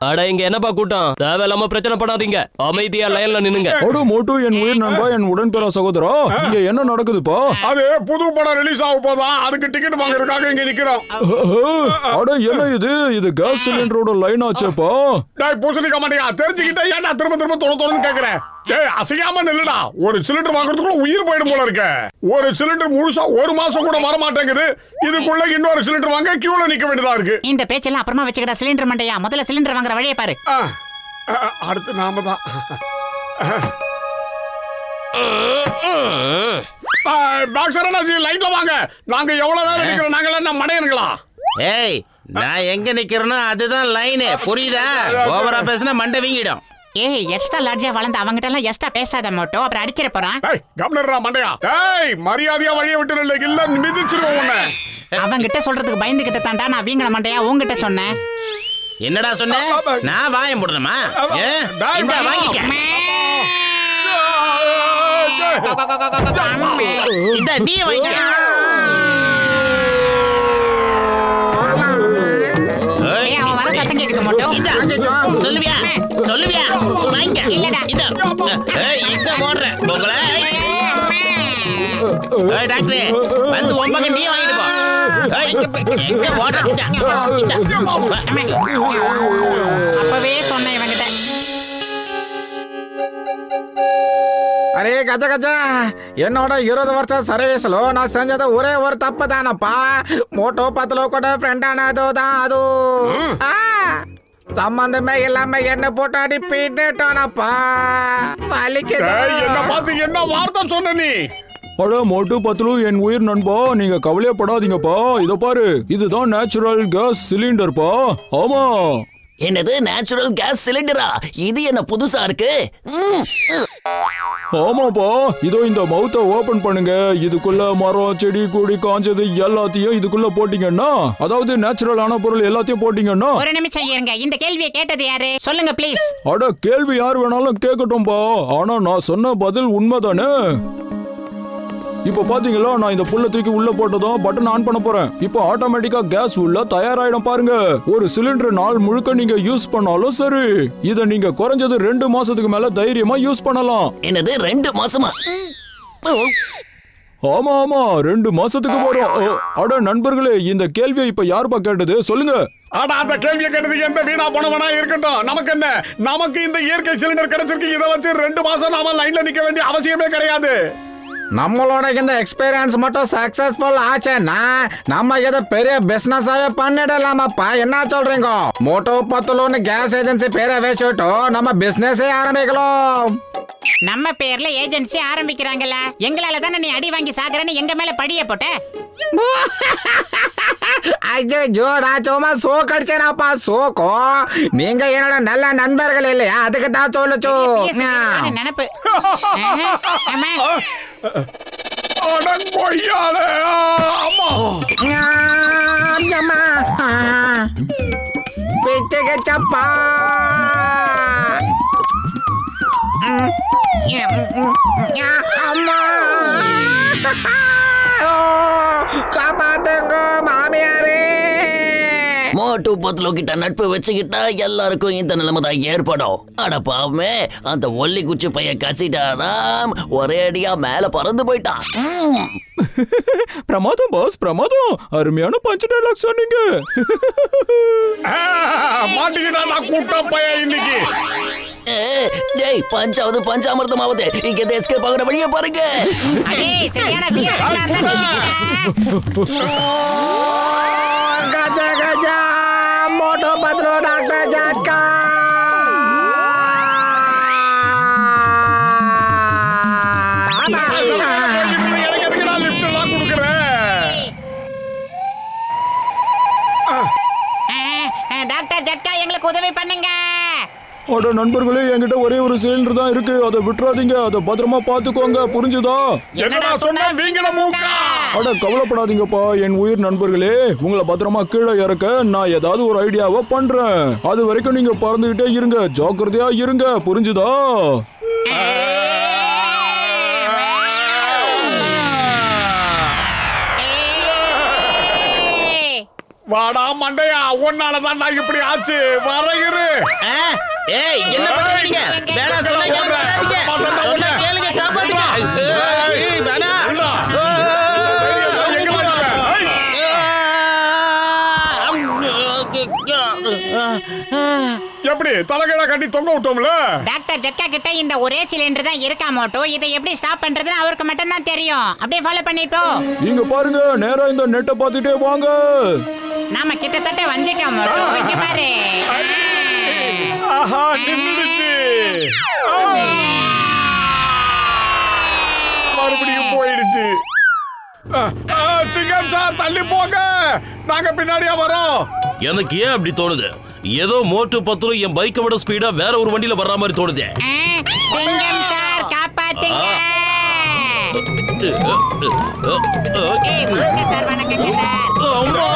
அட இங்க என்னப்பா கூட்டம்? தேவையில்லாம பிரச்சனை பண்ணாதீங்க, அமைதியா லைன்ல நின்னுங்க. அட மோட்டு, என் உயிர் நண்பா, என் உடன்பிற சகோதரா, இங்க என்ன நடக்குதுப்பா? அது புது படம் ரிலீஸ் ஆக போதான், அதுக்கு டிக்கெட் வாங்குறதுக்காக இங்க நிக்கிறோம். அட என்ன இது கேஸ் சிலிண்டரோட லைன் ஆச்சேப்பா. டேய் பூசணிக்க மாட்டியா, தெரிஞ்சுக்கிட்டே ஏன்டா திரும்ப திரும்ப தொடர்ந்து கேக்குறேன்? ஏய் அசையாம நில்லுடா, ஒரு சிலிண்டர் வாங்குறதுக்குள்ள உயிர் போயிடும் போல இருக்க. ஒரு சிலிண்டர் முழுசா ஒரு மாசம் கூட வர மாட்டேங்குது, இதுக்குள்ள இன்னொரு சிலிண்டர் வாங்க கியூல நிக்க வேண்டியதா இருக்கு. இந்த பேச்செல்லாம் அப்புறமா வச்சுக்கடா சிலிண்டர் மண்டையா, முதல்ல சிலிண்டர் வாங்குற வழியை பாரு. அடுத்து நாம தான். டாக்டர் அண்ணாஜி லைன்ல வாங்க, நாங்க எவ்வளவு நேரம் நிக்கிறோம், நாங்க எல்லாம் மடையனுங்களா? ஏய் நான் எங்க நிக்கிறேனோ அதுதான் லைன், புரியுதா? ஓவரா பேசினா மண்டை வீங்கிடும். ஏய் எக்ஸ்ட்ரா லார்ஜா வளர்ந்து அவங்கிட்ட எல்லாம் எக்ஸ்ட்ரா பேசாத மோட்டோ, அப்புறம் அடிச்சிட போறான். ஏய் கம்னர்ரா மண்டையா, ஏய் மரியாதையா வழியை விட்டு நில்ல, இல்ல மிதிச்சிருவோம் உன்னை. அவங்கிட்ட சொல்றதுக்கு பயந்துகிட்ட தாண்டா நான் வீங்கன மண்டையா உன்கிட்ட சொன்னேன். என்னடா சொன்ன? நான் வாயம் போடணுமா? இந்த வாங்கிக்க. இந்த நீ வாங்கிக்க. அவன் வர சத்தம் கேக்குது மோட்டோ. சொல்லுவியா சொல்லுவியா? வாங்கிக்க. இல்லடா இந்த போடுற உங்களை. டாக்டர் வந்து ஒன்பது நீ வாங்கிட்டு போ. அப்பவே சொன்னேன் இவங்கிட்ட. அரே கஜ கஜ, என்னோட 20 வருஷம் சர்வீஸ்ல நான் செஞ்சது ஒரே ஒரு தப்பு தானப்பா. மோட்டோ பத்துல கூட ஃப்ரெண்ட் ஆனது தான் அது. சம்பந்தமே இல்லாம என்ன போட்டு அடி பின்னிட்டானப்பா. என்ன பார்த்து என்ன வார்த்தை சொன்ன நீ? அட மோட்டு பத்லு, என் உயிர் நண்பா, நீங்க கவலையப்படாதீங்கப்பா. இத பாரு, இதுதான் நேச்சுரல் கேஸ் சிலிண்டர்ப்பா. ஆமா. என்னது நேச்சுரல் கேஸ் சிலிண்டரா? இது என்ன புதுசா இருக்கு? ஆமாப்பா, இதோ இந்த மவுத்தை ஓபன் பண்ணுங்க. இதுக்குள்ள மரம், செடி, கொடி, காஞ்சது எல்லாத்தையும் இதுக்குள்ள போட்டீங்கன்னா, அதாவது நேச்சுரலான பொருள் எல்லாத்தையும் போட்டீங்கன்னா. ஒரு நிமிஷம் இருங்க, இந்த கேள்வியை கேட்டது யாரு? சொல்லுங்க ப்ளீஸ். அட கேள்வி யார் வேணாலும் கேட்கட்டும்பா, ஆனா நான் சொன்ன பதில் உண்மைதானே. இப்ப பாத்தீங்களா, நான் இந்த புல்ல தூக்கி உள்ள போட்டதும் பட்டன் ஆன் பண்ண போறேன். இப்போ ஆட்டோமேட்டிக்கா கேஸ் உள்ள தயாராயிடும் பாருங்க. ஒரு சிலிண்டர் நாள் முழுக்க நீங்க யூஸ் பண்ணாலும் சரி, இத நீங்க குறைஞ்சது 2 மாசத்துக்கு மேல தைரியமா யூஸ் பண்ணலாம். என்னது 2 மாசமா? ஆமா ஆமா, 2 மாசத்துக்கு வரும். அட நண்பர்களே, இந்த கேள்வியை இப்ப யாருப்பா கேட்டது சொல்லுங்க. ஆனா அந்த கேள்வியை கேட்டதுக்கு எந்த வீணா போனவனா இருக்கட்டும், நமக்கு என்ன? நமக்கு இந்த இயற்கை சிலிண்டர் கிடைச்சிருக்கு. இதை வச்சு 2 மாசம் நாம லைன்ல நிக்க வேண்டிய அவசியமே கிடையாது. நம்மளோட இந்த எக்ஸ்பீரியன்ஸ் மட்டும் சக்சஸ்ஃபுல் ஆச்சுன்னா நம்ம இதை பெரிய பிசினஸாவே பண்ணிடலாமாப்பா. என்ன சொல்றீங்க? மோட்டோ பத்துலோன்னு கேஸ் ஏஜென்சி பேரை வச்சுட்டு நம்ம பிசினஸே ஆரம்பிக்கலாம். நம்ம பேர்ல ஏஜென்சி ஆரம்பிக்கிறாங்கல்ல, எங்களால தானே நீ அடி வாங்கி சாகுறேன்னு எங்க மேல படிய போட்ட. ஐயோ, நான் சும்மா சோ கடிச்சேனாப்பா. சோக்கோ நீங்க என்னோட நல்ல நண்பர்கள் இல்லையா, அதுக்கு தான் சொல்லுச்சு நினைப்பு. பிச்சப்பா அம்மா, காப்பாத்துங்க மாமியாரே. மோட்டு பத்லு கிட்ட நட்பு வச்சுக்கிட்டா எல்லாருக்கும் இந்த நிலைமை தான் ஏற்படும். அட பாவமே, அந்த ஒல்லி குச்சி பைய கசிட்டாராம், ஒரே அடியா மேல பறந்து போயிட்டான். பிரமாதம் பாஸ், பிரமாதம். அருமையான பஞ்ச் டைலாக் சொன்னீங்க. மாட்டிக்கிட்டா கூட்ட பைய இன்னைக்கு. டேய் பஞ்சாவது பஞ்சாமிர்தமாவது, இங்க எஸ்கேப் ஆகுற வழியை பாருங்க. गजा गजा मोटो पतलो डॉक्टर झटका। டாக்டர் ஜட்கா எங்களுக்கு உதவி பண்ணுங்க. அட நண்பர்களே, என்கிட்ட ஒரே ஒரு சிலிண்டர் தான் இருக்கு, அதை விட்டுறாதீங்க. அதை பத்திரமா பாத்துக்கோங்க, புரிஞ்சுதா? என்னடா சொன்ன வீங்கட மூக்கா? அட கவலைப்படாதீங்கப்பா என் உயிர் நண்பர்களே, உங்களை பத்திரமா கீழே இறக்க நான் ஏதாவது ஒரு ஐடியாவை பண்றேன். அது வரைக்கும் நீங்க பறந்துகிட்டே இருங்க, ஜாக்கிரதையா இருங்க, புரிஞ்சுதா? வாடா மண்டையா, உன்னாலதான் நான் இப்படி ஆச்சு. வரையிரு. ஏய் என்ன பண்றீங்க? வேணா சொன்னா கேளுங்க. சொன்னா கேளுங்க, காப்பாத்துங்க. ஏய் வேணா. எப்படி தலைகீழ கட்டி தொங்க விட்டோம்ல? டாக்டர் ஜட்கா கிட்ட இந்த ஒரே சிலிண்டர் தான் இருக்கா மோட்டோ. இதை எப்படி ஸ்டாப் பண்றதுன்னு அவருக்கு மட்டும் தான் தெரியும். அப்படியே ஃபாலோ பண்ணிட்டோம். இங்க பாருங்க, நேரா இந்த நெட்டை பார்த்துட்டே வாங்க. நாம கிட்டத்தட்ட வந்துட்டோம் மோட்டோ. இங்க பாரு. ஆஹா, நின்னுடுச்சு. மறுபடியும் போயிடுச்சு. சிங்கம் சார் தள்ளி போங்க, நாங்க பின்னாடியே வரோம். எனக்கு ஏன் அப்படி தோணுது? ஏதோ மோட்டு பத்துல என் பைக்கை விட ஸ்பீடா வேற ஒரு வண்டியில வர்ற மாதிரி தோணுது. சிங்கம் சார் காப்பாத்துங்க. ஏய் வாங்க சார், வணக்கங்க சார். அம்மா,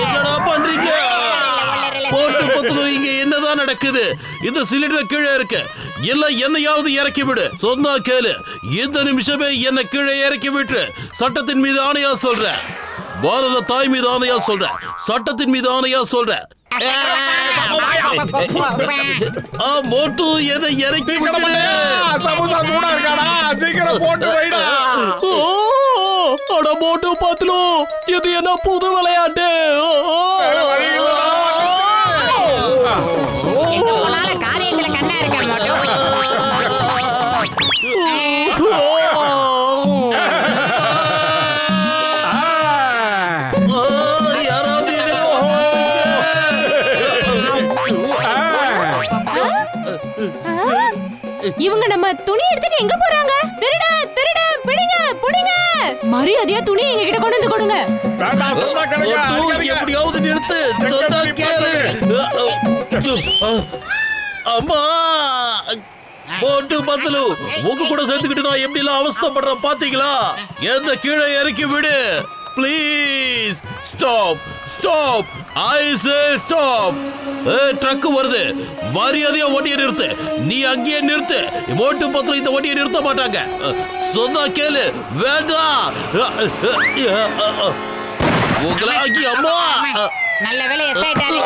என்னடா பண்றீங்க? மோட்டு பத்துல இங்க என்னதான் நடக்குது? இந்த சிலிண்டர் கீழே இருக்கு. எல்லாம் என்னையாவது இறக்கி விடு. சொன்னா கேளு, இந்த நிமிஷமே என்ன கீழே இறக்கி விட்டு சட்டத்தின் மீது ஆணையா சொல்றேன். பாரத தாய் மீது ஆணையா சொல்றேன். சட்டத்தின் மீது ஆணையா சொல்றேன். மோட்டு எதை இறக்கி விட்டு சமோசா சூடா இருக்காடா, சீக்கிரம் போட்டு வைடா. அட மோட்டு பத்லு, இது என்ன புது விளையாட்டு? எங்க போனாலும் காரியத்துல கண்ணா இருக்க மோட்டோ. இவங்க நம்ம துணி எடுத்துட்டு எங்க போறாங்க? திருட திருட, பிடிங்க பிடிங்க. மரியாதையா துணி எங்க கிட்ட கொண்டு வந்து கொடுங்க. எப்படியாவது நிறுத்து, சொன்னா கேளு. அம்மா, மோட்டு பத்லு, உங்க கூட சேர்த்துக்கிட்டு நான் எப்படி எல்லாம் அவஸ்தைப்படுறேன் பாத்தீங்களா? என்ன கீழே இறக்கி விடு please. Stop stop, I say stop. Truck வருது, மரியாதையா ஓட்டியை நிறுத்து. நீ அங்கேயே நிறுத்து. மோட்டு பத்லு இந்த ஓட்டியை நிறுத்த மாட்டாங்க. சொன்னா கேளு. வேண்டாம். உங்களை அம்மா, நல்ல வேலை எஸ் ஆயிட்டாரு.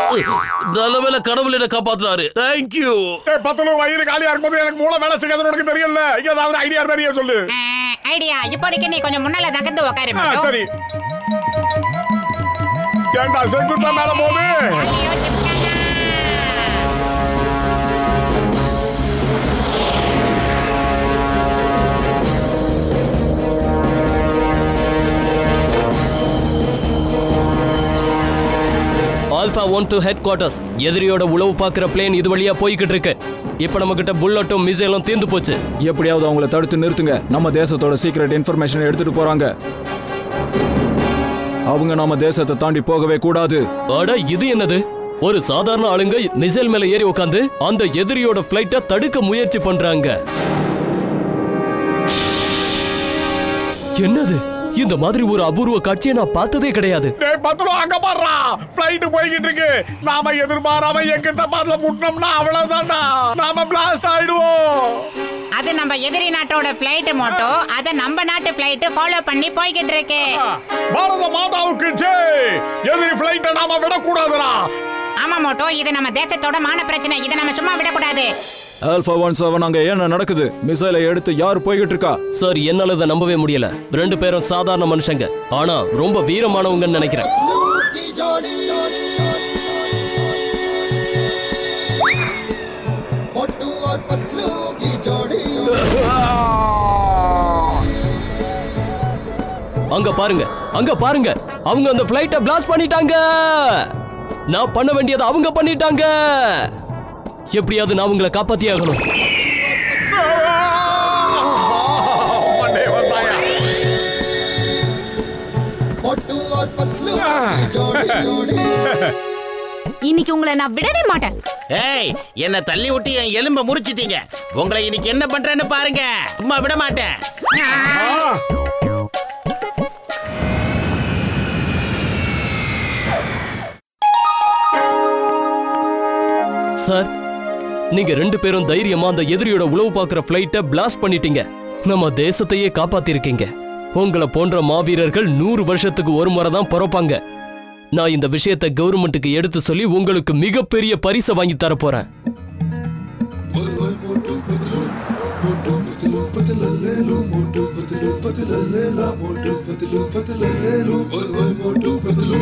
நல்ல வேலை கடவுள் என்ன காப்பாத்துறாரு. தேங்க்யூ. பத்லு, வயிறு காலியா இருக்கும்போது எனக்கு மூளை வேலை செய்யாது உனக்கு தெரியல. ஏதாவது ஐடியா தெரிய சொல்லு. ஐடியா, இப்போதைக்கு நீ கொஞ்சம் முன்னால நகர்ந்து உட்காரு மோட்டோ. சரி. ஏண்டா செங்குத்தா மேல போகுது? Alpha 1 head quarters. எதிரியோட உளவு பார்க்குற பிளேன் இது வழியா போய்கிட்டு இருக்கு. இப்ப நம்ம கிட்ட புல்லட்டும் மிசைலும் தீர்ந்து போச்சு. எப்படியாவது அவங்கள தடுத்து நிறுத்துங்க. நம்ம தேசத்தோட சீக்ரெட் இன்ஃபர்மேஷன் எடுத்துட்டு போறாங்க. அவங்க நம்ம தேசத்தை தாண்டி போகவே கூடாது. அட இது என்னது? ஒரு சாதாரண ஆளுங்க மிசைல் மேல ஏறி உட்கார்ந்து அந்த எதிரியோட ஃளைட்டை தடுக்க முயற்சி பண்றாங்க. என்னது? இந்த மாதிரி ஒரு அபூர்வ காட்சியை நான் பார்த்ததே கிடையாது. டேய் பத்லு, அங்க பாருடா, ஃளைட் போயிட்டு இருக்கு. நாம எதிர்பாராம எங்கிட்ட பாத்துல முட்டனோம்னா அவ்வளவுதான்டா, நாம பிளாஸ்ட் ஆயிடுவோம். அது நம்ம எதிரி நாட்டோட ஃளைட் மோட்டோ. அத நம்ம நாட்டு ஃளைட் ஃபாலோ பண்ணி போய்கிட்டு இருக்கு. பாரத மாதாவுக்கு ஜெய். எதிரி ஃளைட்டை நாம விடக்கூடாதுடா. ஆமா மோட்டோ, இது நம்ம தேசத்தோட மான பிரச்சனை. இதை நம்ம சும்மா விடக்கூடாது. ஆல்பா 17 அங்க என்ன நடக்குது? மிசைலை எடுத்து யார் போய்கிட்டு இருக்கா? சார், என்னால இதை நம்பவே முடியல. 2 பேரும் சாதாரண மனுஷங்க, ஆனா ரொம்ப வீரமானவங்கன்னு நினைக்கிறேன். அங்க பாருங்க, அங்க பாருங்க, அவங்க அந்த ஃளைட்டை பிளாஸ்ட் பண்ணிட்டாங்க. நான் பண்ண வேண்டியதை அவங்க பண்ணிட்டாங்க. எப்படியாவது நான் உங்களை காப்பாத்தி ஆகணும். இன்னைக்கு உங்களை நான் விடவே மாட்டேன். ஏய், என்ன தள்ளி விட்டு என் எலும்ப முறிச்சிட்டீங்க. உங்களை இன்னைக்கு என்ன பண்றேன்னு பாருங்க. சும்மா விட மாட்டேன். சார், நீங்க 2 பேரும் தைரியமா அந்த எதிரியோட உளவு பார்க்குற ஃப்ளைட்டை பிளாஸ்ட் பண்ணிட்டீங்க. நம்ம தேசத்தையே காப்பாத்திருக்கீங்க. உங்களை போன்ற மாவீரர்கள் 100 வருஷத்துக்கு ஒரு முறை தான் பிறப்பாங்க. நான் இந்த விஷயத்தை கவர்மெண்ட்டுக்கு எடுத்து சொல்லி உங்களுக்கு மிகப்பெரிய பரிசை வாங்கி தர போறேன். मोटू पतलू